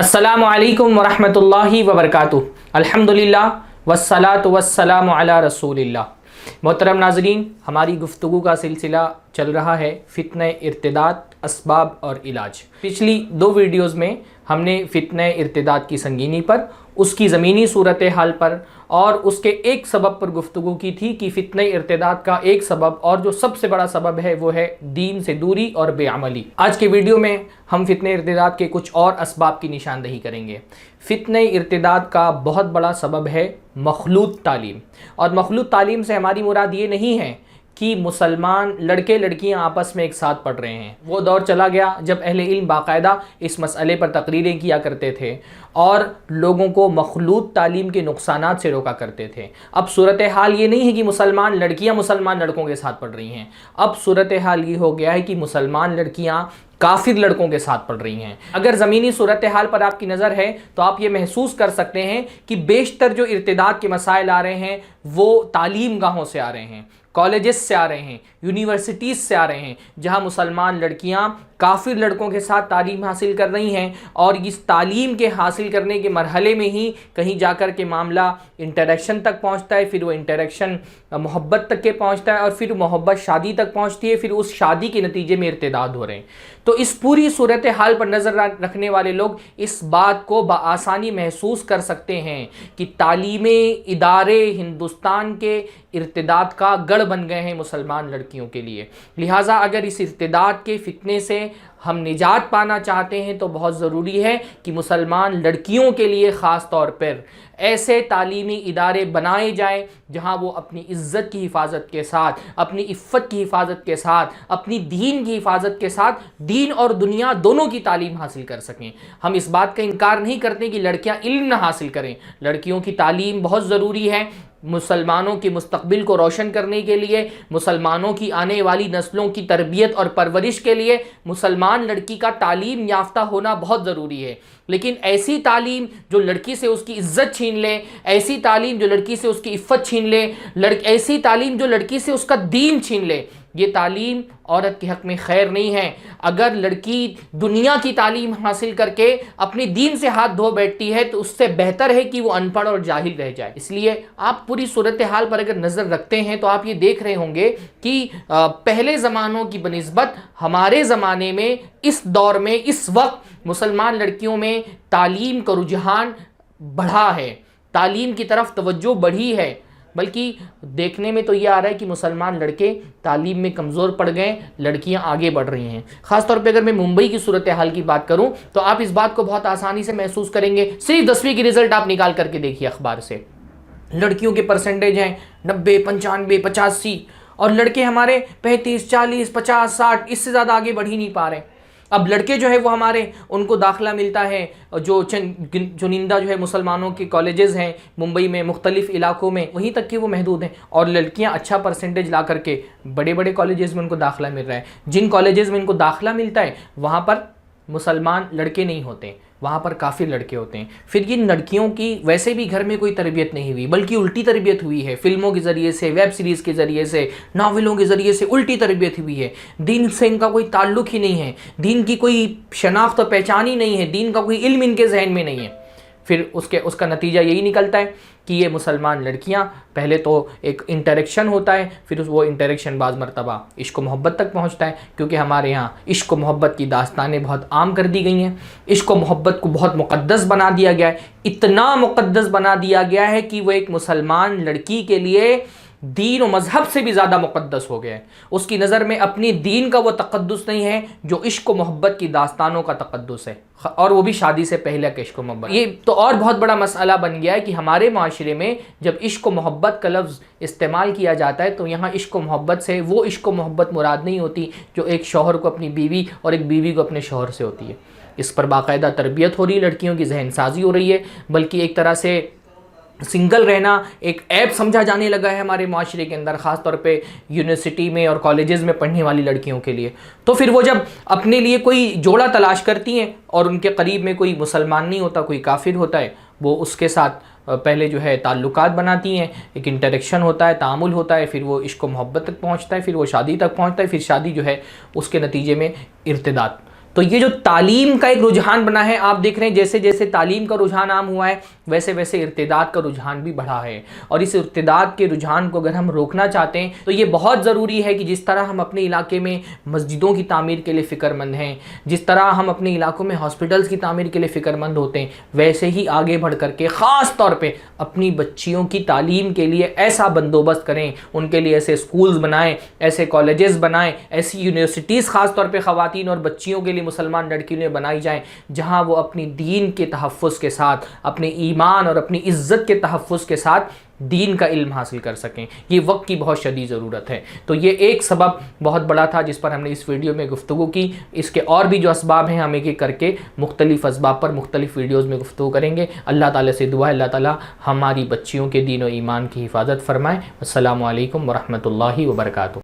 अस्सलामु अलैकुम वरहमतुल्लाहि वबरकातुहू। अल्हम्दुलिल्लाह वस्सलातु वस्सलामु अला रसूलिल्लाह। मोहतरम नाज़रीन, हमारी गुफ्तगू का सिलसिला चल रहा है फित्ने इर्तिदाद, असबाब और इलाज। पिछली दो वीडियोज़ में हमने फित्ने इर्तिदाद की संगीनी पर, उसकी ज़मीनी सूरत हाल पर और उसके एक सबब पर गुफ्तगू की थी कि फित्ने इर्तिदाद का एक सबब और जो सबसे बड़ा सबब है वो है दीन से दूरी और बेअमली। आज के वीडियो में हम फित्ने इर्तिदाद के कुछ और असबाब की निशानदही करेंगे। फित्ने इर्तिदाद का बहुत बड़ा सबब है मखलूत तालीम, और मखलूत तालीम से हमारी मुराद ये नहीं है कि मुसलमान लड़के लड़कियां आपस में एक साथ पढ़ रहे हैं। वो दौर चला गया जब अहले इल्म बाकायदा इस मसले पर तकरीरें किया करते थे और लोगों को मखलूत तालीम के नुकसानात से रोका करते थे। अब सूरत हाल ये नहीं है कि मुसलमान लड़कियां मुसलमान लड़कों के साथ पढ़ रही हैं। अब सूरत हाल ये हो गया है कि मुसलमान लड़कियां काफिर लड़कों के साथ पढ़ रही हैं। अगर ज़मीनी सूरत हाल पर आपकी नज़र है तो आप ये महसूस कर सकते हैं कि बेशतर जो इर्तिदाद के मसाइल आ रहे हैं वो तालीम गाहों से आ रहे हैं, कॉलेजेस से आ रहे हैं, यूनिवर्सिटीज़ से आ रहे हैं, जहां मुसलमान लड़कियां काफिर लड़कों के साथ तालीम हासिल कर रही हैं। और इस तालीम के हासिल करने के मरहले में ही कहीं जाकर के मामला इंटरेक्शन तक पहुंचता है, फिर वो इंटरेक्शन मोहब्बत तक के पहुंचता है और फिर मोहब्बत शादी तक पहुंचती है, फिर उस शादी के नतीजे में इर्तिदाद हो रहे हैं। तो इस पूरी सूरत हाल पर नज़र रखने वाले लोग इस बात को बआसानी महसूस कर सकते हैं कि तालीमी इदारे हिंदुस्तान के इर्तिदाद का गढ़ बन गए हैं मुसलमान लड़कियों के लिए। लिहाजा अगर इस इर्तिदाद के फितने से हम निजात पाना चाहते हैं तो बहुत ज़रूरी है कि मुसलमान लड़कियों के लिए ख़ास तौर पर ऐसे तालीमी इदारे बनाए जाएं जहां वो अपनी इज़्ज़त की हिफाजत के साथ, अपनी इफ़्फ़त की हिफाजत के साथ, अपनी दीन की हिफाजत के साथ दीन और दुनिया दोनों की तालीम हासिल कर सकें। हम इस बात का इनकार नहीं करते कि लड़कियां इल्म न हासिल करें, लड़कियों की तालीम बहुत ज़रूरी है मुसलमानों के मुस्तकबिल को रोशन करने के लिए, मुसलमानों की आने वाली नस्लों की तरबियत और परवरिश के लिए मुसलमान लड़की का तालीम याफ्ता होना बहुत ज़रूरी है। लेकिन ऐसी तालीम जो लड़की से उसकी इज़्ज़त छीन ले, ऐसी तालीम जो लड़की से उसकी इफ़्फ़त छीन ले, ऐसी तालीम जो लड़की से उसका दीन छीन ले, ये तालीम औरत के हक़ में खैर नहीं है। अगर लड़की दुनिया की तालीम हासिल करके अपने दीन से हाथ धो बैठती है तो उससे बेहतर है कि वो अनपढ़ और जाहिल रह जाए। इसलिए आप पूरी सूरत हाल पर अगर नज़र रखते हैं तो आप ये देख रहे होंगे कि पहले ज़मानों की बनिस्बत हमारे ज़माने में, इस दौर में, इस वक्त मुसलमान लड़कियों में तालीम का रुझान बढ़ा है, तालीम की तरफ तवज्जो बढ़ी है। बल्कि देखने में तो ये आ रहा है कि मुसलमान लड़के तालीम में कमज़ोर पड़ गए, लड़कियां आगे बढ़ रही हैं। ख़ास तौर पे अगर मैं मुंबई की सूरत हाल की बात करूं तो आप इस बात को बहुत आसानी से महसूस करेंगे। सिर्फ 10वीं की रिज़ल्ट आप निकाल करके देखिए अखबार से, लड़कियों के परसेंटेज हैं 90, 95, 85 और लड़के हमारे 35, 40, 50, 60, इससे ज़्यादा आगे बढ़ ही नहीं पा रहे। अब लड़के जो है वो हमारे, उनको दाखिला मिलता है जो चुनिंदा जो है मुसलमानों के कॉलेजेस हैं मुंबई में, मुख्तलिफ़ इलाकों में, वहीं तक कि वो महदूद हैं। और लड़कियां अच्छा परसेंटेज ला करके बड़े बड़े कॉलेजेस में उनको दाखिला मिल रहा है। जिन कॉलेजेस में उनको दाखिला मिलता है वहाँ पर मुसलमान लड़के नहीं होते, वहाँ पर काफ़िर लड़के होते हैं। फिर इन लड़कियों की वैसे भी घर में कोई तरबियत नहीं हुई, बल्कि उल्टी तरबियत हुई है। फिल्मों के ज़रिए से, वेब सीरीज़ के ज़रिए से, नावलों के ज़रिए से उल्टी तरबियत हुई है। दीन से इनका कोई ताल्लुक़ ही नहीं है, दीन की कोई शनाख्त और पहचान ही नहीं है, दीन का कोई इल्म इनके जहन में नहीं है। फिर उसका नतीजा यही निकलता है कि ये मुसलमान लड़कियां, पहले तो एक इंटरेक्शन होता है, फिर वो इंटरेक्शन बाज़ मरतबा इश्क मोहब्बत तक पहुंचता है, क्योंकि हमारे यहाँ इश्क मोहब्बत की दास्तानें बहुत आम कर दी गई हैं। इश्क मोहब्बत को बहुत मुक़द्दस बना दिया गया है, इतना मुक़द्दस बना दिया गया है कि वो एक मुसलमान लड़की के लिए दीन और मज़हब से भी ज़्यादा मुक़द्दस हो गया है। उसकी नज़र में अपनी दीन का वो तक़द्दुस नहीं है जो इश्क मोहब्बत की दास्तानों का तक़द्दुस है, और वो भी शादी से पहले का इश्क मोहब्बत। ये तो और बहुत बड़ा मसला बन गया है कि हमारे माशरे में जब इश्क मोहब्बत का लफ्ज़ इस्तेमाल किया जाता है तो यहाँ इश्क मोहब्बत से वो इश्क मोहब्बत मुराद नहीं होती जो एक शौहर को अपनी बीवी और एक बीवी को अपने शौहर से होती है। इस पर बाकायदा तरबियत हो रही है, लड़कियों की जहन साजी हो रही है, बल्कि एक तरह से सिंगल रहना एक ऐप समझा जाने लगा है हमारे माशरे के अंदर, ख़ास तौर पे यूनिवर्सिटी में और कॉलेजेस में पढ़ने वाली लड़कियों के लिए। तो फिर वो जब अपने लिए कोई जोड़ा तलाश करती हैं और उनके करीब में कोई मुसलमान नहीं होता, कोई काफिर होता है, वो उसके साथ पहले जो है ताल्लुकात बनाती हैं, एक इंटरेक्शन होता है, तामुल होता है, फिर वो इश्क मोहब्बत तक पहुँचता है, फिर वो शादी तक पहुँचता है, फिर शादी जो है उसके नतीजे में इर्तिदाद। تو یہ جو تعلیم کا ایک رجحان بنا ہے، آپ دیکھ رہے ہیں جیسے جیسے تعلیم کا رجحان عام ہوا ہے ویسے ویسے ارتداد کا رجحان بھی بڑھا ہے، اور اس ارتداد کے رجحان کو اگر ہم روکنا چاہتے ہیں تو یہ بہت ضروری ہے کہ جس طرح ہم اپنے علاقے میں مسجدوں کی تعمیر کے لیے فکر مند ہیں، جس طرح ہم اپنے علاقوں میں ہاسپٹلز کی تعمیر کے لیے فکر مند ہوتے ہیں، ویسے ہی آگے بڑھ کر کے خاص طور پہ اپنی بچیوں کی تعلیم کے لیے ایسا بندوبست کریں، ان کے لیے ایسے اسکولز بنائیں، ایسے کالجز بنائیں، ایسی یونیورسٹیز خاص طور پہ خواتین اور بچیوں کے لیے، مسلمان لڑکیوں کے لیے بنائی جائیں، جہاں وہ اپنی دین کے تحفظ کے ساتھ، اپنے ایمان اور اپنی عزت کے تحفظ کے ساتھ دین کا علم حاصل کر سکیں۔ یہ وقت کی بہت شدید ضرورت ہے۔ تو یہ ایک سبب بہت بڑا تھا جس پر ہم نے اس ویڈیو میں گفتگو کی۔ اس کے اور بھی جو اسباب ہیں ہم ایک ایک کر کے مختلف اسباب پر مختلف ویڈیوز میں گفتگو کریں گے۔ اللہ تعالیٰ سے دعا ہے اللہ تعالیٰ ہماری بچیوں کے دین و ایمان کی حفاظت فرمائے۔ السلام علیکم ورحمۃ اللہ وبرکاتہ۔